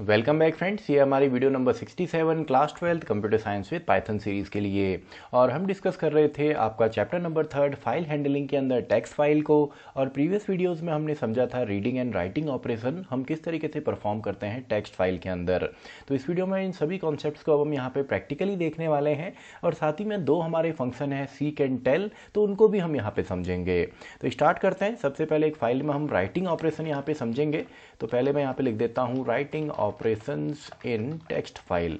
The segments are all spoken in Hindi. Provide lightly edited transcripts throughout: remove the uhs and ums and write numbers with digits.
वेलकम बैक फ्रेंड्स, ये हमारी video number 67 class 12 computer science with Python series के लिए। और हम डिस्कस कर रहे थे आपका चैप्टर नंबर 3 फाइल हैंडलिंग के अंदर टेक्स्ट फाइल को। और प्रीवियस वीडियोस में हमने समझा था रीडिंग एंड राइटिंग ऑपरेशन हम किस तरीके से परफॉर्म करते हैं टेक्स्ट फाइल के अंदर। तो इस वीडियो में इन सभी कॉन्सेप्ट्स को अब हम यहाँ पे प्रैक्टिकली देखने वाले हैं। और साथ ही में दो हमारे फंक्शन है सीक एंड टेल, तो उनको भी हम यहाँ पे समझेंगे। तो स्टार्ट करते हैं। सबसे पहले एक फाइल में हम राइटिंग ऑपरेशन यहाँ पे समझेंगे। तो पहले मैं यहाँ पे लिख देता हूँ writing operations in text file.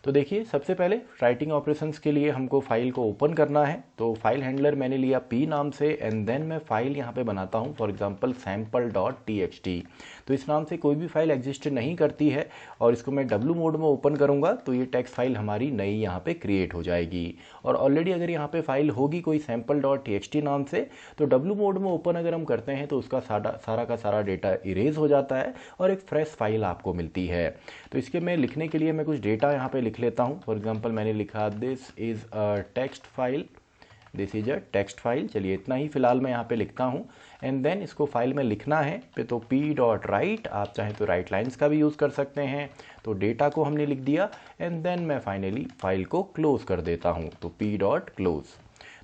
तो देखिए, सबसे पहले राइटिंग ऑपरेशंस के लिए हमको फाइल को ओपन करना है। तो फाइल हैंडलर मैंने लिया p नाम से एंड देन मैं फाइल यहाँ पे बनाता हूँ, फॉर एग्जांपल sample.txt। तो इस नाम से कोई भी फाइल एग्जिस्ट नहीं करती है और इसको मैं w मोड में ओपन करूँगा तो ये टेक्स्ट फाइल हमारी नई यहाँ पे क्रिएट हो जाएगी। और ऑलरेडी अगर यहाँ पे फाइल होगी कोई sample.txt नाम से, तो w मोड में ओपन अगर हम करते हैं तो उसका सारा का सारा डेटा इरेज हो जाता है और एक फ्रेश फाइल आपको मिलती है। तो इसके मैं लिखने के लिए मैं कुछ डेटा यहाँ पे लिख लेता हूँ। फॉर एग्जांपल मैंने लिखा this is a text file, this is a text file. चलिए इतना ही फिलहाल मैं यहाँ पे लिखता हूँ। एंड देन इसको फाइल में लिखना है तो p.write, आप चाहें तो राइट लाइन्स का भी यूज़ कर सकते हैं। तो डेटा को हमने लिख दिया एंड देन मैं फाइनली फाइल को क्लोज कर देता हूँ, तो p.close।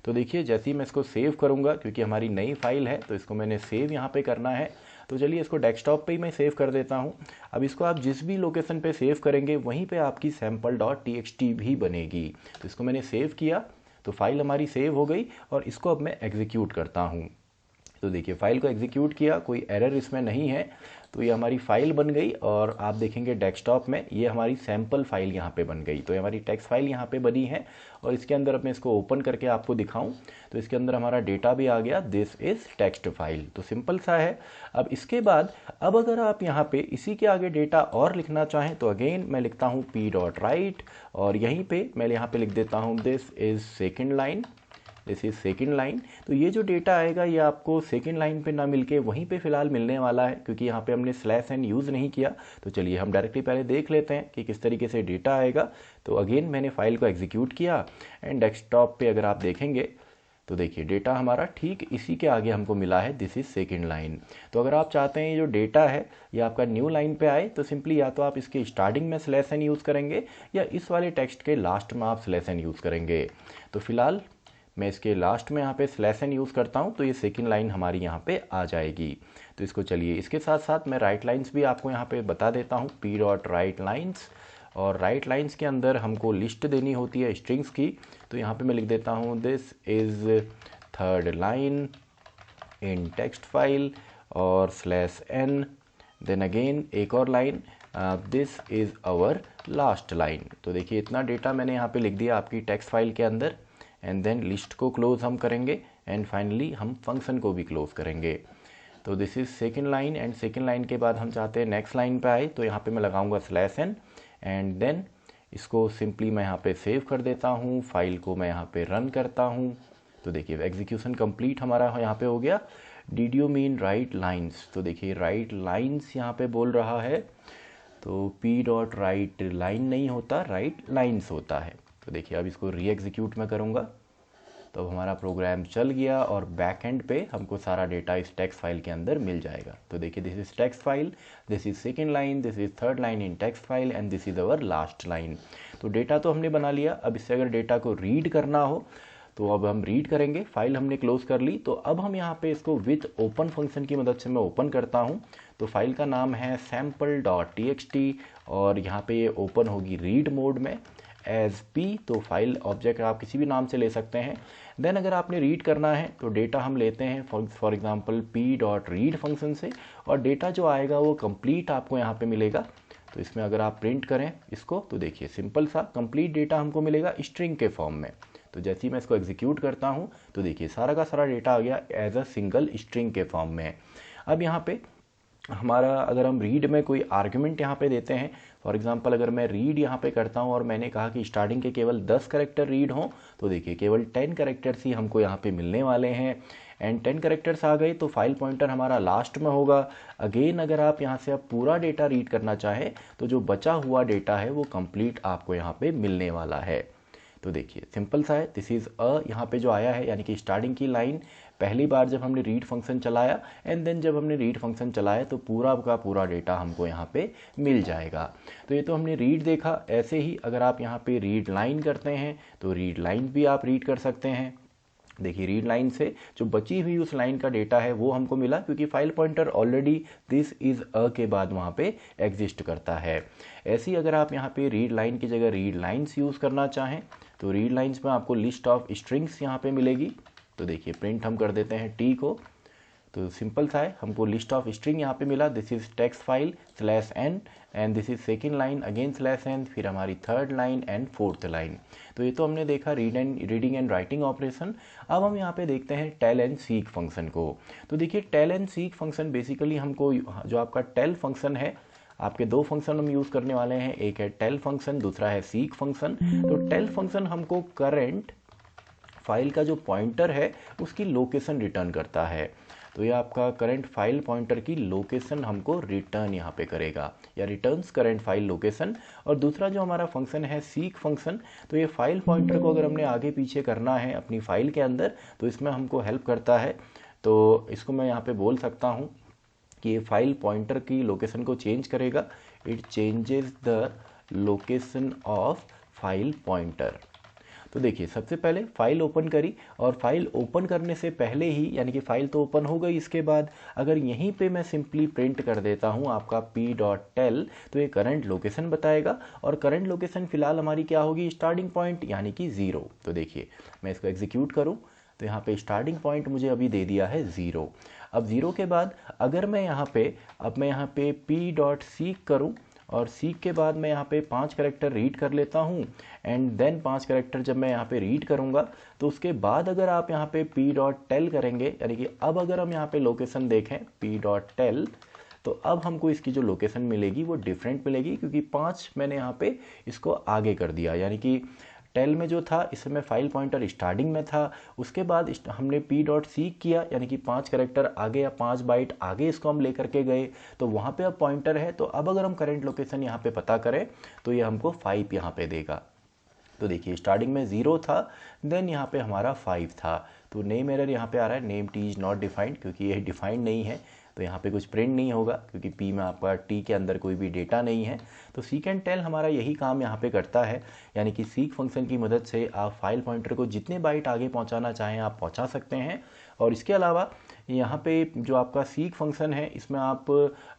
तो देखिए, जैसे ही मैं इसको सेव करूँगा, क्योंकि हमारी नई फाइल है तो इसको मैंने सेव यहाँ पे करना है। तो चलिए इसको डेस्कटॉप पे ही मैं सेव कर देता हूँ। अब इसको आप जिस भी लोकेशन पे सेव करेंगे वहीं पे आपकी sample.txt भी बनेगी। तो इसको मैंने सेव किया, तो फाइल हमारी सेव हो गई और इसको अब मैं एग्जीक्यूट करता हूँ। तो देखिए, फाइल को एग्जीक्यूट किया, कोई एरर इसमें नहीं है। तो ये हमारी फाइल बन गई और आप देखेंगे डेस्कटॉप में ये हमारी सैम्पल फाइल यहाँ पे बन गई। तो ये हमारी टेक्स्ट फाइल यहाँ पे बनी है और इसके अंदर अब मैं इसको ओपन करके आपको दिखाऊं तो इसके अंदर हमारा डेटा भी आ गया, दिस इज़ टेक्स्ट फाइल। तो सिंपल सा है। अब इसके बाद अब अगर आप यहाँ पे इसी के आगे डेटा और लिखना चाहें तो अगेन मैं लिखता हूँ p.write और यहीं पे मैं यहाँ पे लिख देता हूँ this is second line, this is second line. तो ये जो डेटा आएगा ये आपको सेकेंड लाइन पे ना मिलके वहीं पे फिलहाल मिलने वाला है, क्योंकि यहाँ पे हमने स्लैश एन यूज़ नहीं किया। तो चलिए हम डायरेक्टली पहले देख लेते हैं कि किस तरीके से डेटा आएगा। तो अगेन मैंने फाइल को एग्जीक्यूट किया एंड डेस्कटॉप पे अगर आप देखेंगे तो देखिए डेटा हमारा ठीक इसी के आगे हमको मिला है, दिस इज सेकेंड लाइन। तो अगर आप चाहते हैं ये जो डेटा है ये आपका न्यू लाइन पे आए तो सिंपली या तो आप इसके स्टार्टिंग में स्लैश एन यूज़ करेंगे या इस वाले टेक्स्ट के लास्ट में आप स्लैश एन यूज़ करेंगे। तो फिलहाल मैं इसके लास्ट में यहाँ पे स्लैश एन यूज़ करता हूँ तो ये सेकेंड लाइन हमारी यहाँ पे आ जाएगी। तो इसको चलिए इसके साथ साथ मैं राइट लाइन्स भी आपको यहाँ पे बता देता हूँ, p.write लाइन्स। और राइट लाइन्स के अंदर हमको लिस्ट देनी होती है स्ट्रिंग्स की। तो यहाँ पे मैं लिख देता हूँ this is third line in text file और स्लैश एन, देन अगेन एक और line, this is our last line. तो देखिए इतना डेटा मैंने यहाँ पे लिख दिया आपकी टेक्स्ट फाइल के अंदर। एंड देन लिस्ट को क्लोज हम करेंगे एंड फाइनली हम फंक्शन को भी क्लोज करेंगे। तो this is second line and second line के बाद हम चाहते हैं नेक्स्ट लाइन पे आए, तो यहाँ पे मैं लगाऊंगा स्लैश एन एंड देन इसको सिंपली मैं यहाँ पे सेव कर देता हूँ। फाइल को मैं यहाँ पे रन करता हूँ। तो देखिए एग्जीक्यूशन कंप्लीट हमारा यहाँ पे हो गया। Did you mean right lines? तो देखिए राइट लाइन्स यहाँ पे बोल रहा है, तो p.write लाइन नहीं होता, राइट लाइन्स होता है। तो देखिए अब इसको री एग्जीक्यूट मैं करूँगा तो अब हमारा प्रोग्राम चल गया और बैक एंड पे हमको सारा डेटा इस टेक्स्ट फाइल के अंदर मिल जाएगा। तो देखिए this is text file, this is second line, this is third line in text file and this is our last line. तो डेटा तो हमने बना लिया। अब इससे अगर डेटा को रीड करना हो तो अब हम रीड करेंगे। फाइल हमने क्लोज कर ली, तो अब हम यहाँ पे इसको विथ ओपन फंक्शन की मदद से मैं ओपन करता हूँ। तो फाइल का नाम है sample.txt और यहाँ पे ये ओपन होगी रीड मोड में एज p। तो फाइल ऑब्जेक्ट आप किसी भी नाम से ले सकते हैं। देन अगर आपने रीड करना है तो डेटा हम लेते हैं फॉर एग्जांपल p.read फंक्शन से और डेटा जो आएगा वो कंप्लीट आपको यहाँ पे मिलेगा। तो इसमें अगर आप प्रिंट करें इसको तो देखिए सिंपल सा कंप्लीट डेटा हमको मिलेगा स्ट्रिंग के फॉर्म में। तो जैसे ही मैं इसको एग्जीक्यूट करता हूँ तो देखिए सारा का सारा डेटा आ गया एज अ सिंगल स्ट्रिंग के फॉर्म में। अब यहाँ पे हमारा अगर हम रीड में कोई आर्ग्यूमेंट यहाँ पे देते हैं, फॉर एग्जांपल अगर मैं रीड यहाँ पे करता हूँ और मैंने कहा कि स्टार्टिंग के केवल 10 कैरेक्टर रीड हों, तो देखिए केवल 10 कैरेक्टर्स ही हमको यहाँ पे मिलने वाले हैं। एंड 10 कैरेक्टर्स आ गए तो फाइल पॉइंटर हमारा लास्ट में होगा। अगेन अगर आप यहाँ से अब पूरा डेटा रीड करना चाहें तो जो बचा हुआ डेटा है वो कंप्लीट आपको यहाँ पे मिलने वाला है। तो देखिए सिंपल सा है, दिस इज़ अ यहाँ पे जो आया है यानी कि स्टार्टिंग की लाइन पहली बार जब हमने रीड फंक्शन चलाया एंड देन जब हमने रीड फंक्शन चलाया तो पूरा का पूरा डेटा हमको यहाँ पे मिल जाएगा। तो ये तो हमने रीड देखा। ऐसे ही अगर आप यहाँ पे रीड लाइन करते हैं तो रीड लाइन भी आप रीड कर सकते हैं। देखिए रीड लाइन से जो बची हुई उस लाइन का डेटा है वो हमको मिला, क्योंकि file pointer already this is a के बाद वहाँ पे एग्जिस्ट करता है। ऐसे ही अगर आप यहाँ पे रीड लाइन की जगह रीड लाइन्स यूज़ करना चाहें तो रीड लाइन्स में आपको लिस्ट ऑफ स्ट्रिंग्स यहाँ पे मिलेगी। तो देखिए प्रिंट हम कर देते हैं टी को, तो सिंपल सा है, हमको लिस्ट ऑफ स्ट्रिंग यहाँ पे मिला। This is text file /n and this is second line again /n, फिर हमारी third line and fourth line. तो ये तो हमने देखा रीडिंग एंड राइटिंग ऑपरेशन। अब हम यहाँ पे देखते हैं टेल एंड सीक फंक्शन को। तो देखिए tell and seek function basically हमको जो आपका टेल फंक्शन है, आपके दो फंक्शन हम यूज़ करने वाले हैं, एक है टेल फंक्शन, दूसरा है सीक फंक्शन। तो टेल फंक्शन हमको करंट फाइल का जो पॉइंटर है उसकी लोकेशन रिटर्न करता है। तो ये आपका करंट फाइल पॉइंटर की लोकेशन हमको रिटर्न यहाँ पे करेगा, या रिटर्न्स करंट फाइल लोकेशन। और दूसरा जो हमारा फंक्शन है सीक फंक्शन, तो ये फाइल पॉइंटर को अगर हमने आगे पीछे करना है अपनी फाइल के अंदर तो इसमें हमको हेल्प करता है। तो इसको मैं यहाँ पे बोल सकता हूँ कि ये फाइल पॉइंटर की लोकेशन को चेंज करेगा। It changes the location of file pointer. तो देखिए सबसे पहले फाइल ओपन करी, और फाइल ओपन करने से पहले ही, यानी कि फाइल तो ओपन हो गई, इसके बाद अगर यहीं पे मैं सिंपली प्रिंट कर देता हूँ आपका p.tel, तो ये करंट लोकेशन बताएगा। और करंट लोकेशन फिलहाल हमारी क्या होगी, स्टार्टिंग पॉइंट यानी कि 0। तो देखिए मैं इसको एग्जीक्यूट करूँ तो यहाँ पे स्टार्टिंग पॉइंट मुझे अभी दे दिया है 0। अब 0 के बाद अगर मैं यहाँ पे p.seek करूँ और सीक के बाद मैं यहाँ पे 5 कैरेक्टर रीड कर लेता हूँ, एंड देन 5 कैरेक्टर जब मैं यहाँ पे रीड करूँगा तो उसके बाद अगर आप यहाँ पे p.tel करेंगे, यानी कि अब अगर हम यहाँ पे लोकेशन देखें p.tel, तो अब हमको इसकी जो लोकेशन मिलेगी वो डिफरेंट मिलेगी, क्योंकि 5 मैंने यहाँ पे इसको आगे कर दिया। यानी कि टेल में जो था इस समय फाइल पॉइंटर स्टार्टिंग में था, उसके बाद हमने p.seek किया, यानी कि 5 कैरेक्टर आगे या 5 बाइट आगे इसको हम लेकर के गए, तो वहाँ पे अब पॉइंटर है। तो अब अगर हम करंट लोकेशन यहाँ पे पता करें तो ये हमको 5 यहाँ पे देगा। तो देखिए स्टार्टिंग में 0 था, देन यहाँ पे हमारा 5 था। तो नेम एरर यहाँ पे आ रहा है, name T is not defined, क्योंकि ये डिफाइंड नहीं है तो यहाँ पे कुछ प्रिंट नहीं होगा, क्योंकि पी में आपका टी के अंदर कोई भी डेटा नहीं है। तो सीक एंड टेल हमारा यही काम यहाँ पे करता है, यानी कि सीक फंक्शन की मदद से आप फाइल पॉइंटर को जितने बाइट आगे पहुँचाना चाहें आप पहुँचा सकते हैं। और इसके अलावा यहाँ पे जो आपका सीक फंक्शन है इसमें आप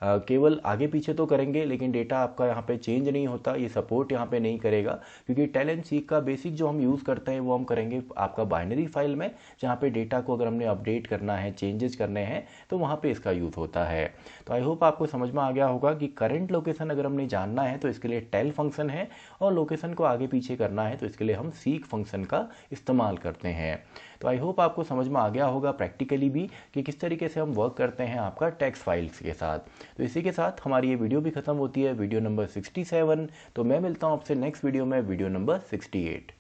केवल आगे पीछे तो करेंगे, लेकिन डेटा आपका यहाँ पे चेंज नहीं होता, ये सपोर्ट यहाँ पे नहीं करेगा, क्योंकि टेल एंड सीक का बेसिक जो हम यूज़ करते हैं वो हम करेंगे आपका बाइनरी फाइल में, जहाँ पे डेटा को अगर हमने अपडेट करना है, चेंजेस करने हैं, तो वहाँ पे इसका यूज़ होता है। तो आई होप आपको समझ में आ गया होगा कि करंट लोकेशन अगर हमने जानना है तो इसके लिए टेल फंक्शन है, और लोकेशन को आगे पीछे करना है तो इसके लिए हम सीक फंक्शन का इस्तेमाल करते हैं। तो आई होप आपको समझ में आ गया होगा प्रैक्टिकली भी कि किस तरीके से हम वर्क करते हैं आपका टेक्स्ट फाइल्स के साथ। तो इसी के साथ हमारी ये वीडियो भी खत्म होती है, वीडियो नंबर 67। तो मैं मिलता हूँ आपसे नेक्स्ट वीडियो में, वीडियो नंबर 68।